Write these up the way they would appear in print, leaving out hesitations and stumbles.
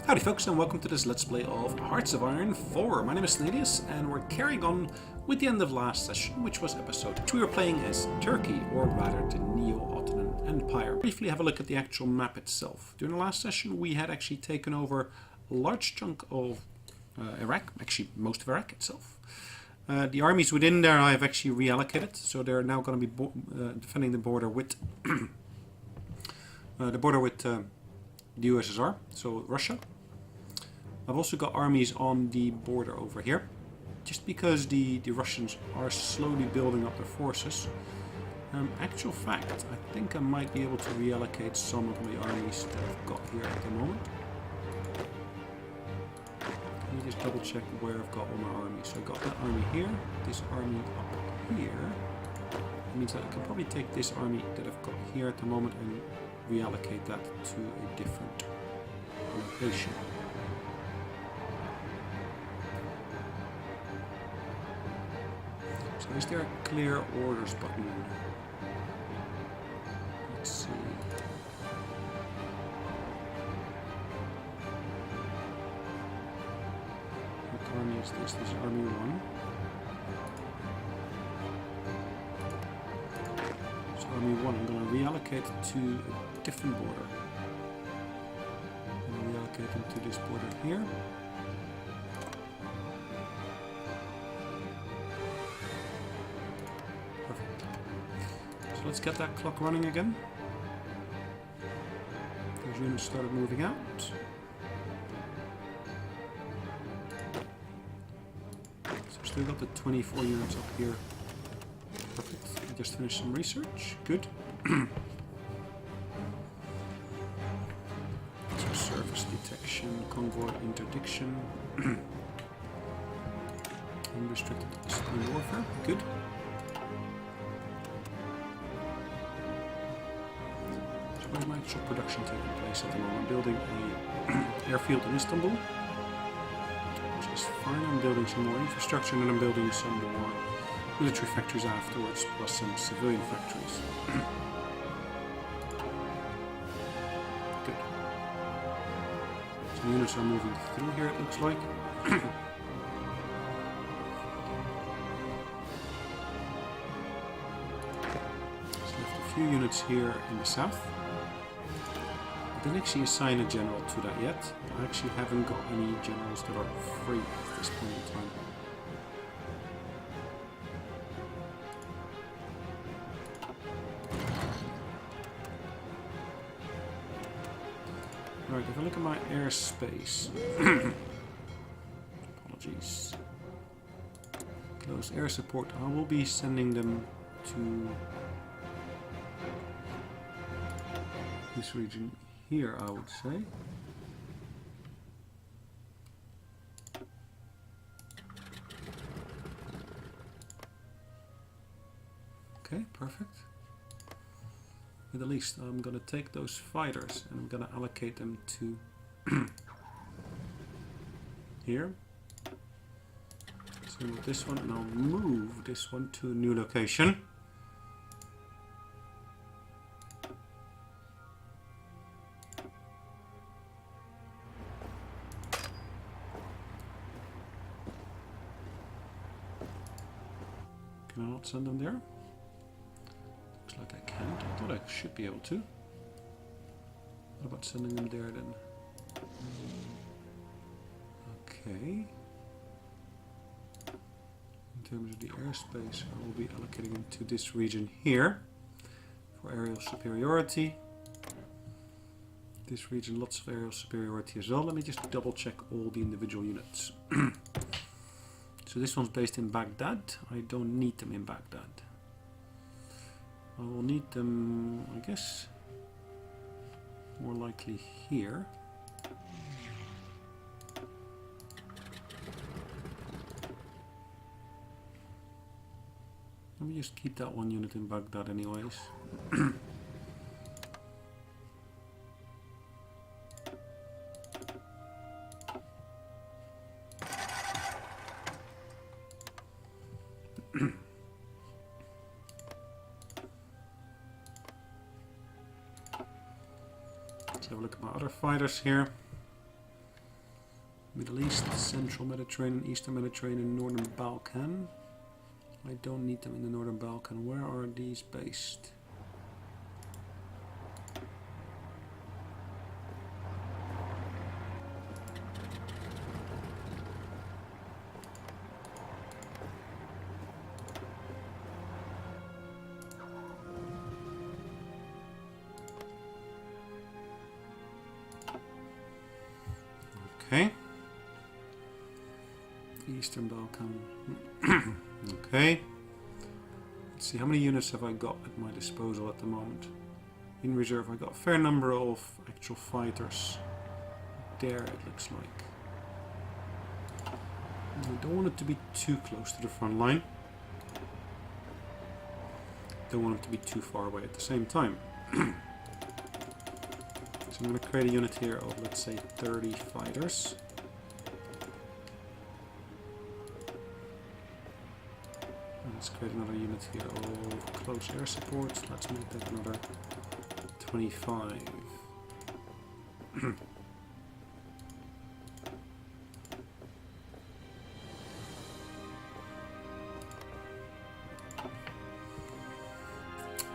Howdy folks, and welcome to this Let's Play of Hearts of Iron 4. My name is Sonelias, and we're carrying on with the end of last session, which was episode 2. We were playing as Turkey, or rather the neo-ottoman empire. Briefly have a look at the actual map itself. During the last session we had actually taken over a large chunk of Iraq, actually most of Iraq itself. The armies within there I have actually reallocated, so they're now going to be defending the border with the USSR, so Russia. I've also got armies on the border over here, just because the Russians are slowly building up their forces. Actual fact, I think I might be able to reallocate some of the armies that I've got here at the moment. Let me just double check where I've got all my armies. So I've got that army here, this army up here. That means that I can probably take this army that I've got here at the moment and reallocate that to a different location. So is there a clear orders button? Let's see. What army is this? This is Army 1. So Army 1 I'm going to reallocate to a different border. I'm going to reallocate them to this border here. Perfect. So let's get that clock running again. Those units started moving out. So still got the 24 units up here. Perfect. I just finished some research. Good. So surface detection, convoy interdiction, unrestricted civilian warfare. Good. So where's my actual production taking place at the moment? I'm building a airfield in Istanbul, which is fine. I'm building some more infrastructure, and then I'm building some more military factories afterwards, plus some civilian factories. Good. Some units are moving through here, it looks like. So left a few units here in the south. I didn't actually assign a general to that yet. I actually haven't got any generals that are free at this point in time. Right, if I look at my airspace, apologies, close air support, I will be sending them to this region here, I would say. Okay, perfect. At the least, I'm going to take those fighters and I'm going to allocate them to here. Same with this one, and I'll move this one to a new location. Can I not send them there? Looks like I can't. I thought I should be able to. What about sending them there then? Okay. In terms of the airspace, I will be allocating them to this region here for aerial superiority. This region, lots of aerial superiority as well. Let me just double check all the individual units. So this one's based in Baghdad. I don't need them in Baghdad. I will need them, I guess, more likely here. Let me just keep that one unit in Baghdad anyways. Let's have a look at my other fighters here. Middle East, Central Mediterranean, Eastern Mediterranean, Northern Balkan. I don't need them in the Northern Balkan. Where are these based? Okay. Eastern Balkan. Okay. Let's see, how many units have I got at my disposal at the moment? In reserve, I got a fair number of actual fighters. There, it looks like. I don't want it to be too close to the front line. Don't want it to be too far away at the same time. So I'm going to create a unit here of, let's say, 30 fighters. And let's create another unit here of close air support. Let's make that another 25.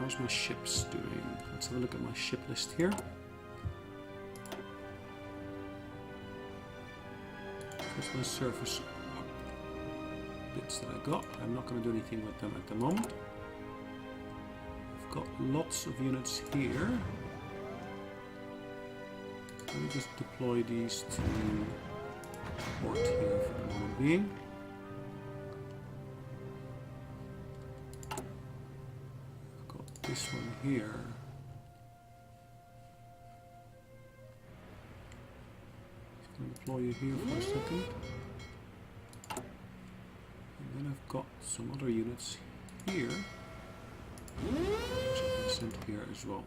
How's my ships doing? Let's have a look at my ship list here. That's my surface bits that I got. I'm not going to do anything with them at the moment. I've got lots of units here. Let me just deploy these to port here for the moment being. I've got this one here. Deploy you here for a second. And then I've got some other units here, which I can send here as well.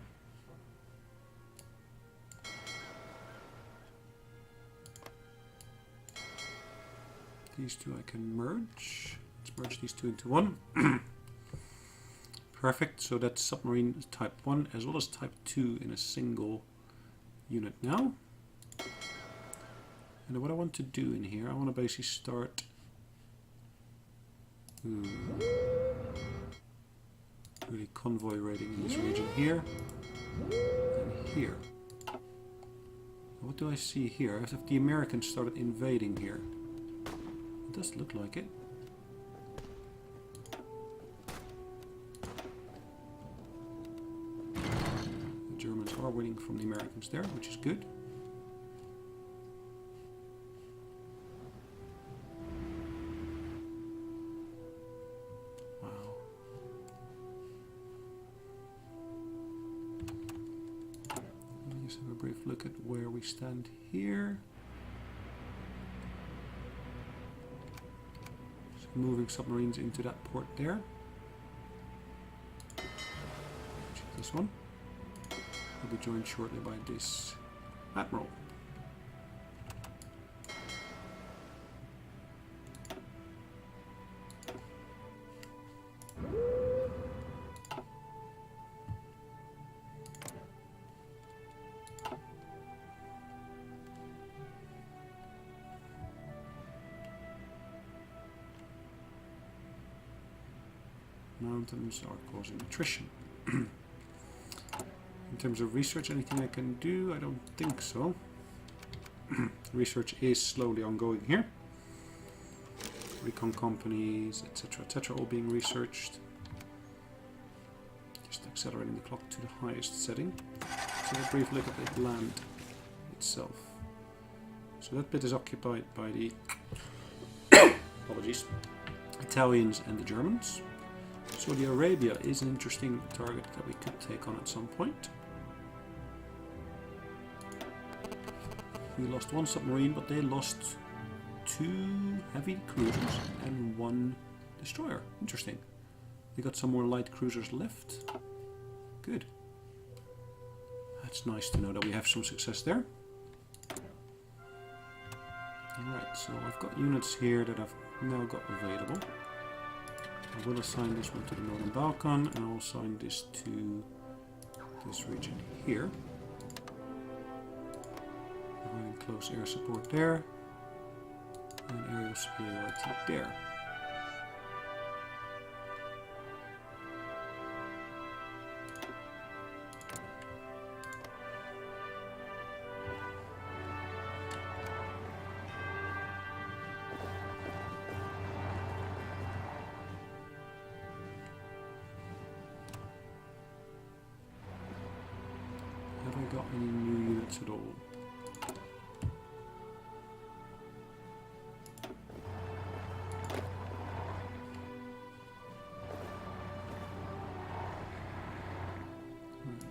These two I can merge. Let's merge these two into one. Perfect, so that's submarine type 1 as well as type 2 in a single unit now. And what I want to do in here, I want to basically start really convoy raiding in this region here and here. What do I see here? As if the Americans started invading here. It does look like it. The Germans are winning from the Americans there, which is good. Look at where we stand here. So moving submarines into that port there. Check this one. Will be joined shortly by this admiral. Mountains are causing attrition. In terms of research, anything I can do? I don't think so. Research is slowly ongoing here. Recon companies, etc., all being researched. Just accelerating the clock to the highest setting. So a brief look at the land itself. So that bit is occupied by the apologies, Italians and the Germans. Saudi Arabia is an interesting target that we could take on at some point. We lost one submarine, but they lost 2 heavy cruisers and 1 destroyer. Interesting. They got some more light cruisers left. Good. That's nice to know that we have some success there. Alright, so I've got units here that I've now got available. I will assign this one to the Northern Balkan, and I'll assign this to this region here. Providing close air support there. and aerial superiority there. Have I got any new units at all?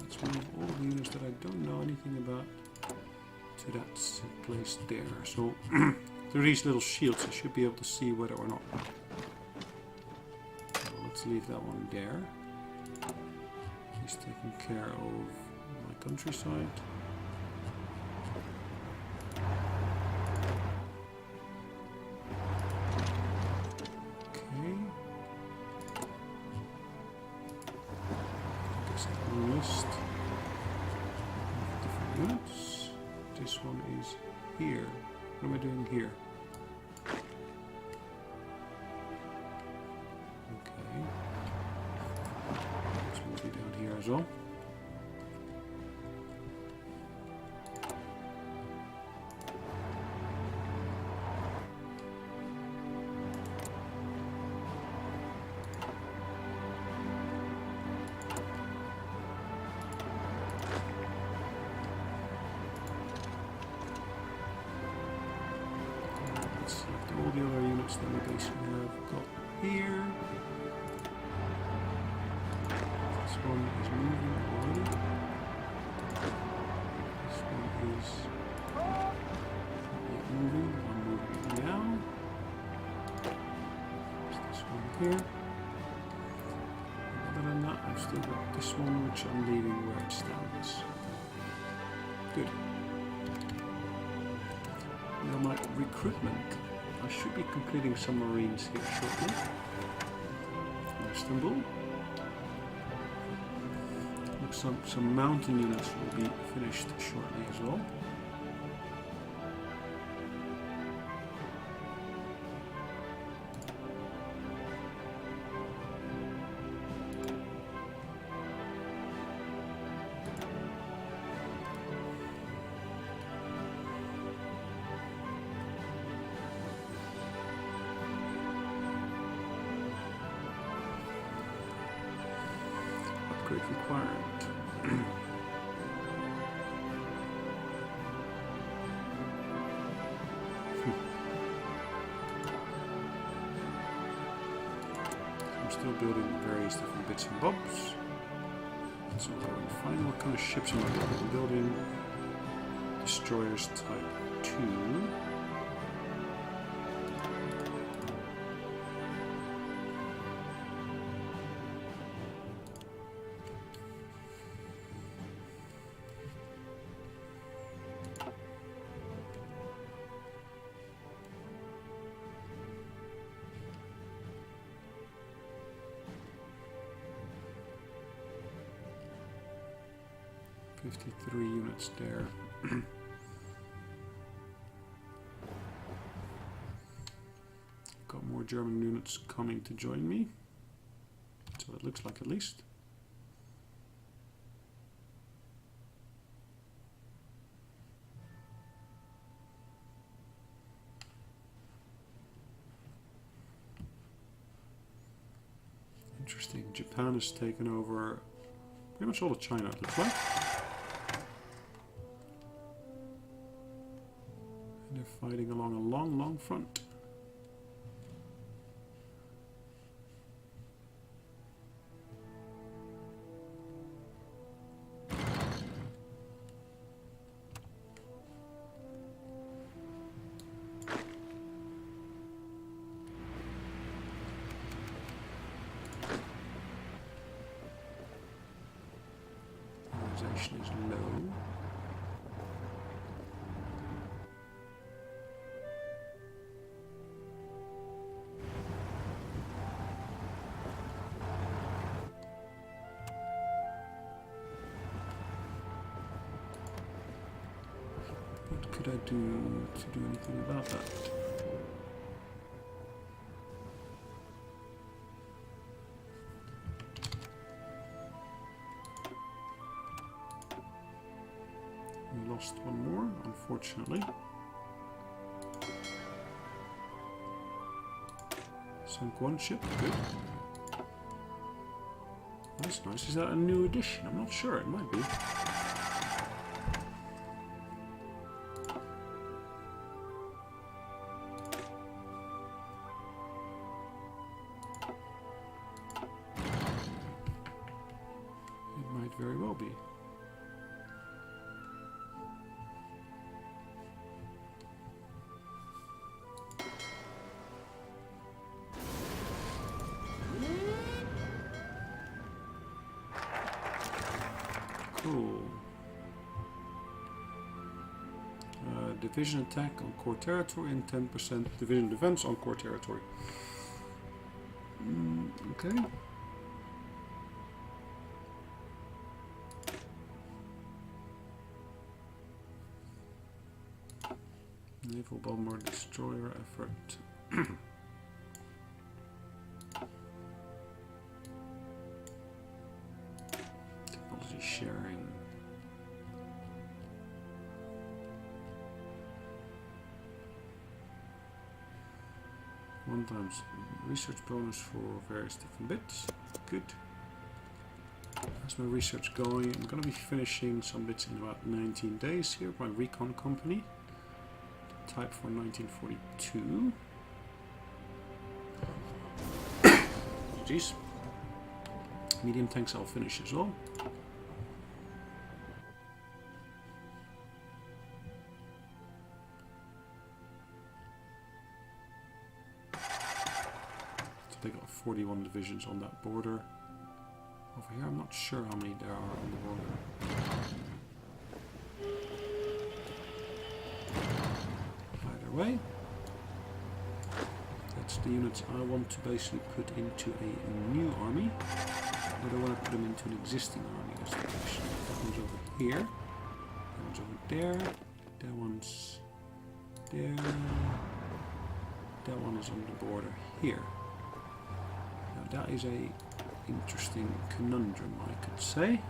Let's move all the units that I don't know anything about to that place there. So through these little shields I should be able to see whether or not. So let's leave that one there. He's taking care of my countryside. List of different units. This one is here. What am I doing here? Okay. Let's move you down here as well. Select all the other units that we basically have got here. This one is moving already. This one is not yet moving. I'm moving now. There's this one here. Other than that, I've still got this one which I'm leaving where it stands. Good. Now my recruitment, I should be completing some marines here shortly. In Istanbul. Looks like some mountain units will be finished shortly as well. Upgrade required. I'm still building various different bits and bobs. So I'll go and find what kind of ships am I building. I'm building destroyers type 2. 53 units there. Got more German units coming to join me. So it looks like, at least. Interesting. Japan has taken over pretty much all of China, it looks like. And they're fighting along a long, long front. Organization is low. What could I do to do anything about that? unfortunately. Sunk one ship, good. That's nice. Is that a new edition? I'm not sure. It might be. It might very well be. Cool. Division attack on core territory and 10% division defense on core territory. Okay. Naval bomber destroyer effort. Technology sharing. One times research bonus for various different bits. Good. How's my research going? I'm going to be finishing some bits in about 19 days here. My recon company. Type for 1942. Jeez. Medium tanks I'll finish as well. So they got 41 divisions on that border. Over here I'm not sure how many there are on the border. Either way. That's the units I want to basically put into a new army. But I want to put them into an existing army. That's the question. That one's over here. That one's over there. That one's there. That one is on the border here. Now that is a interesting conundrum, I could say.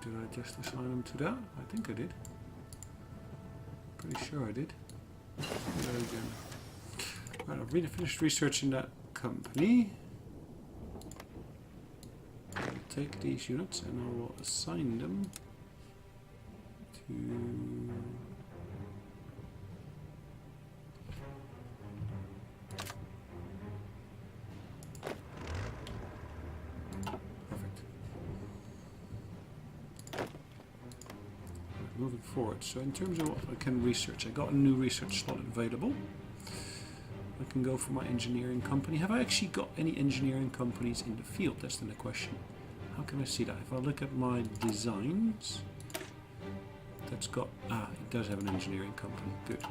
Did I just assign them to that? I think I did. Pretty sure I did. There again. Right, I've really finished researching that company. I'll take these units and I will assign them to... Moving forward, so in terms of what I can research, I got a new research slot available. I can go for my engineering company. Have I actually got any engineering companies in the field? That's then the question. How can I see that? If I look at my designs, that's got, it does have an engineering company, good.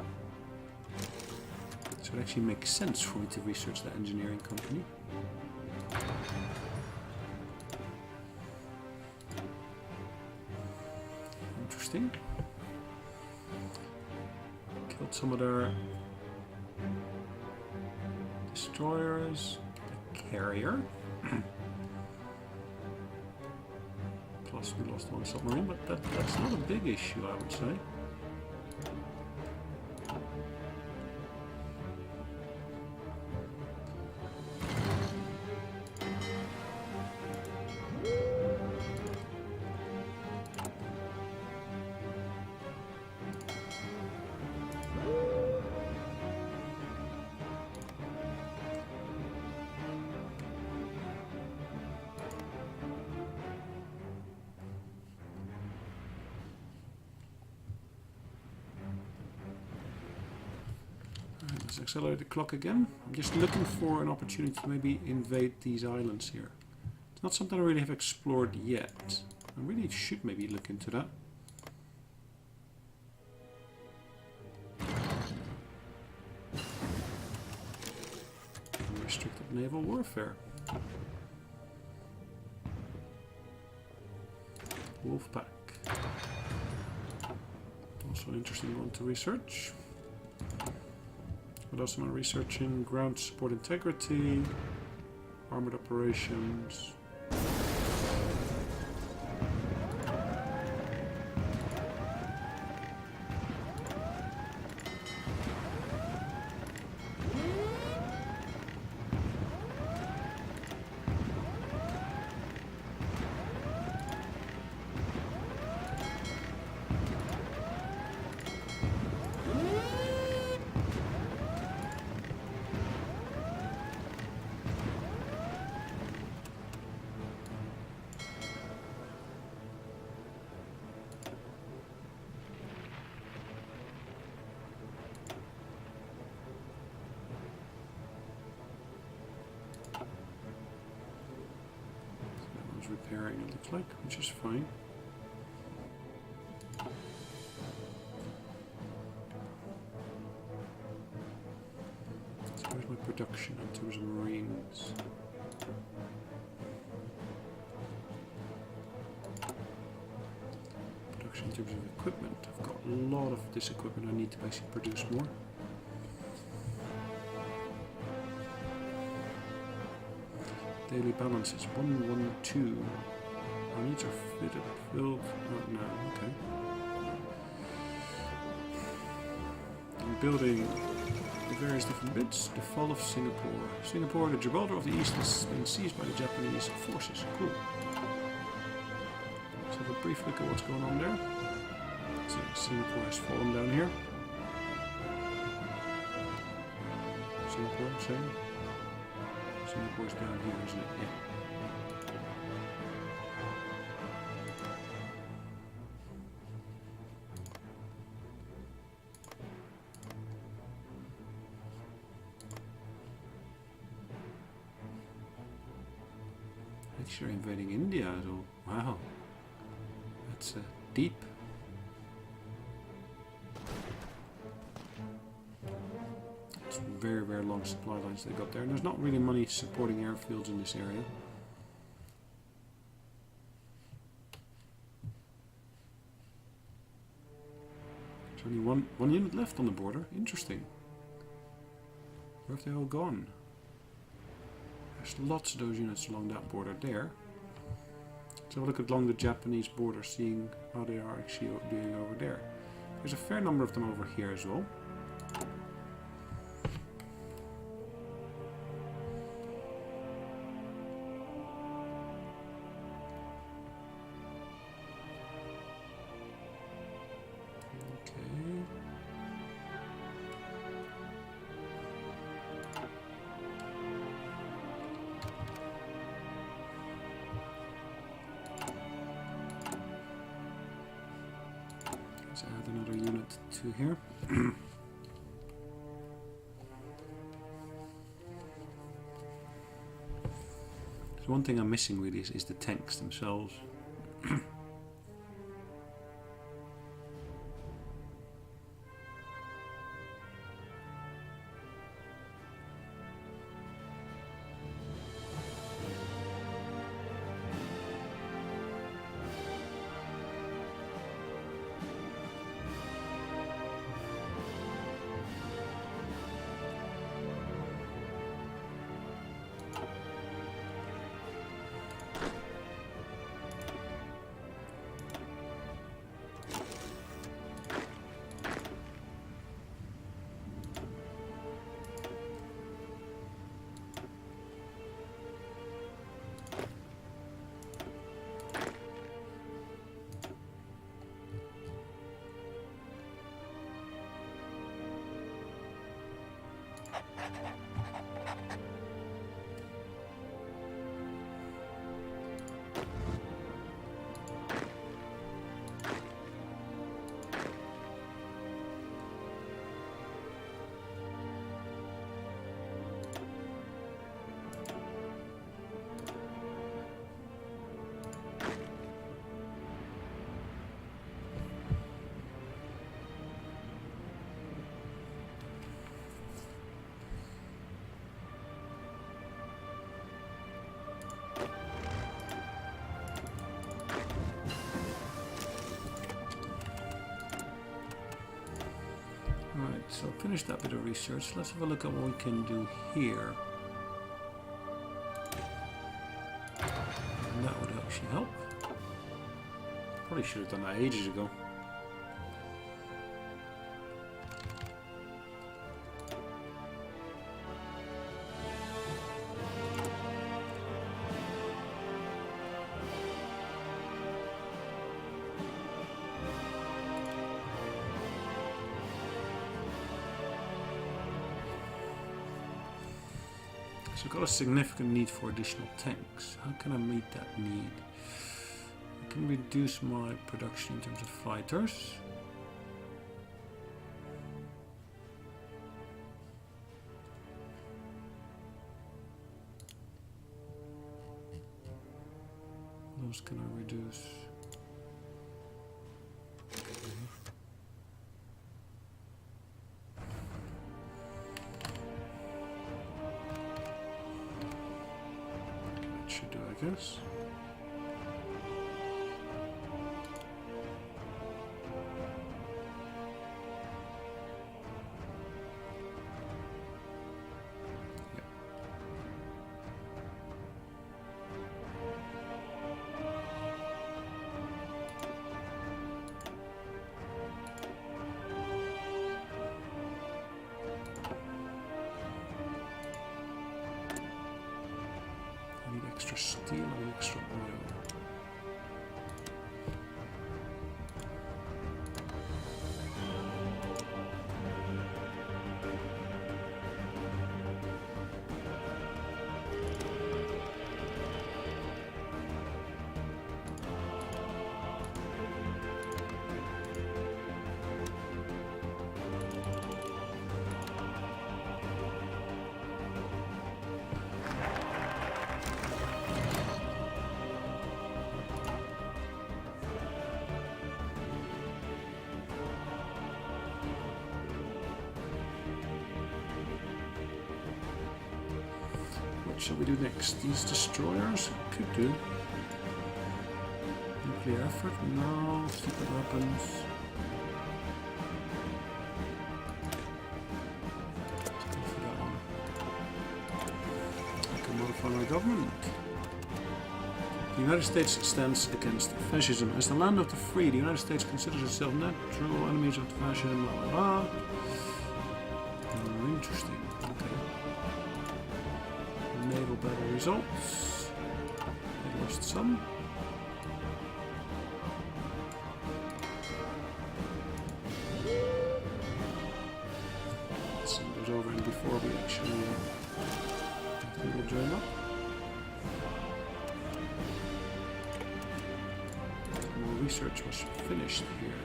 So it actually makes sense for me to research that engineering company. Interesting. Killed some of their destroyers, the carrier. Plus we lost one submarine, but that's not a big issue, I would say. Let's accelerate the clock again. I'm just looking for an opportunity to maybe invade these islands here. It's not something I really have explored yet. I really should maybe look into that. Restricted naval warfare. Wolfpack. Also an interesting one to research. What else am I researching? Ground support integrity, armored operations. Repairing, it looks like, which is fine. So where's my production in terms of marines? Production in terms of equipment. I've got a lot of this equipment I need to basically produce more. Daily balance is 112. Our needs are filled. Oh, no, okay. I'm building various different bits. The fall of Singapore. Singapore, the Gibraltar of the East, has been seized by the Japanese forces. Cool. Let's have a brief look at what's going on there. See, Singapore has fallen down here. Singapore, same. Singapore's down here, isn't it? Yeah. Actually invading India at all. Wow. That's deep. Very, very long supply lines they got there. And there's not really money supporting airfields in this area. There's only one unit left on the border. Interesting. Where have they all gone? There's lots of those units along that border there. Let's have a look along the Japanese border, seeing how they are actually doing over there. There's a fair number of them over here as well. Let's add another unit to here. So one thing I'm missing really is the tanks themselves. so finish that bit of research. Let's have a look at what we can do here. And that would actually help. Probably should have done that ages ago. So I've got a significant need for additional tanks. How can I meet that need? I can reduce my production in terms of fighters. Those can I reduce? Should do, I guess. Yep. I need extra steel and extra oil. What shall we do next? These destroyers? Could do. Nuclear effort? No. Stupid weapons. Let's go for that one. I can modify my government. The United States stands against fascism. As the land of the free, the United States considers itself natural enemies of fascism. Blah, blah, blah. Interesting. Okay. Naval battle results. I lost some. Let's send those over in before we actually will join up. More research was finished here.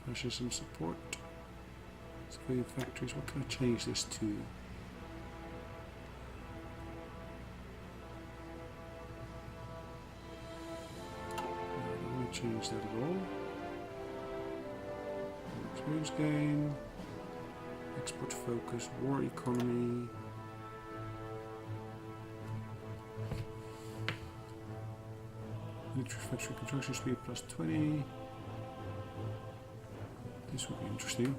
Fascism support. Civilian factories. What can I change this to? No, I don't want to change that at all. Experience gain. Export focus. War economy. Military factory construction speed plus 20. This would be interesting.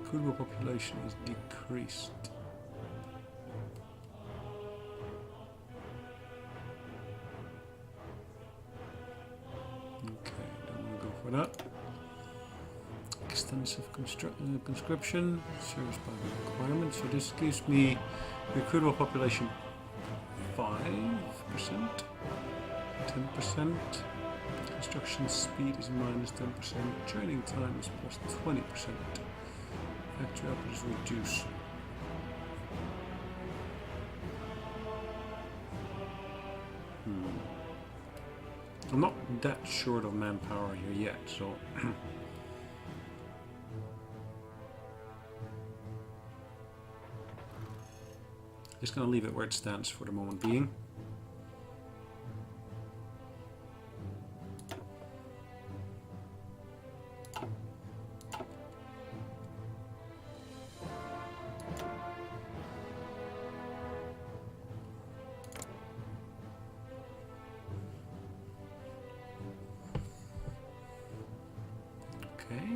Crude oil population is decreased. Okay, don't want to go for that. Extensive conscription, service by requirement. So this gives me the crude oil population 5%, 10%. Construction speed is minus 10%. Training time is plus 20%. Factory output is reduced. I'm not that short of manpower here yet, so just gonna leave it where it stands for the moment being. Okay.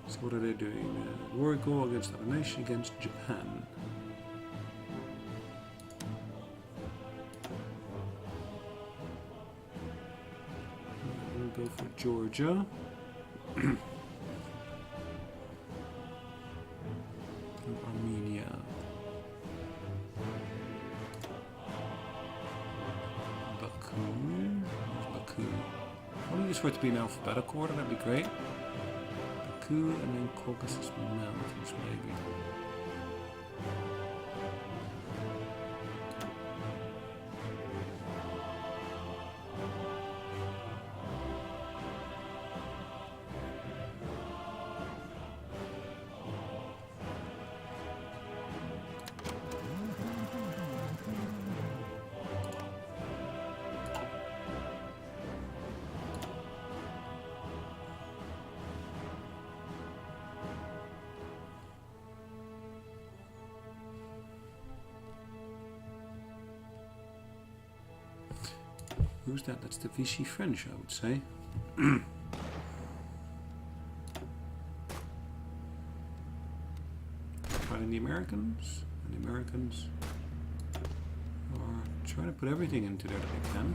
So what are they doing? War goal against another nation, against Japan. We'll go for Georgia. And Armenia. Baku. Baku. I want to use for it to be in alphabetical order, that'd be great. Baku and then Caucasus Mountains, maybe. Who's that? That's the Vichy French, I would say. Fighting the Americans, and the Americans are trying to put everything into there that they can.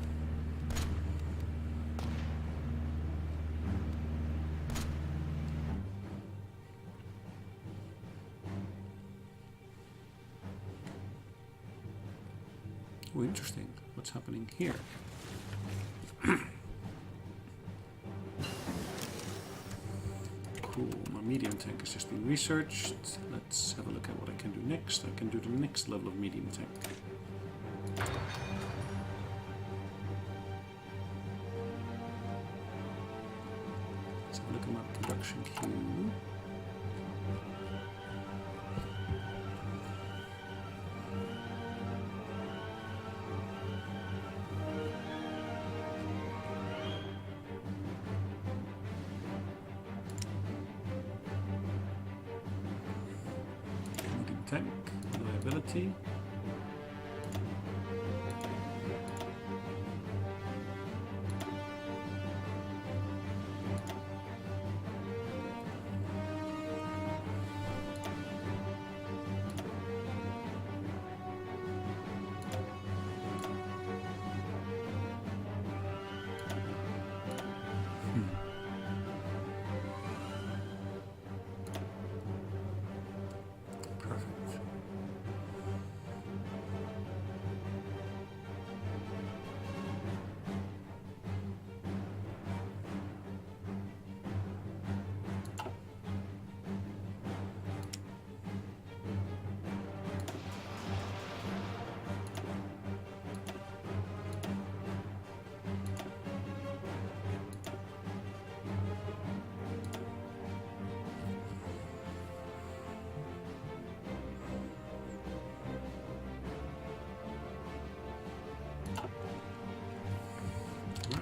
Oh, interesting. What's happening here? Cool, my medium tank has just been researched. Let's have a look at what I can do next. I can do the next level of medium tank. Let's have a look at my production queue. Tank, reliability.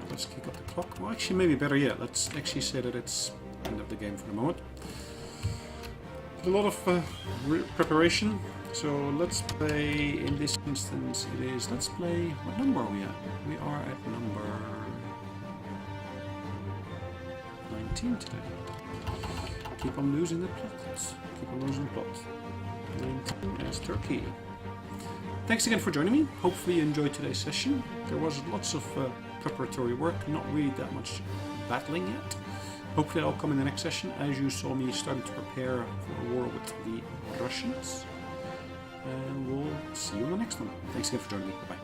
Let's kick up the clock. Well, actually, maybe better yet. Let's actually say that it's end of the game for the moment. A lot of preparation. So let's play, in this instance, it is, let's play, what number are we at? We are at number 19 today. Keep on losing the plot. Keep on losing the plot. 19 as Turkey. Thanks again for joining me. Hopefully you enjoyed today's session. There was lots of preparatory work, not really that much battling yet. Hopefully that'll come in the next session, as you saw me starting to prepare for a war with the Russians. And we'll see you in the next one. Thanks again for joining me. Bye-bye.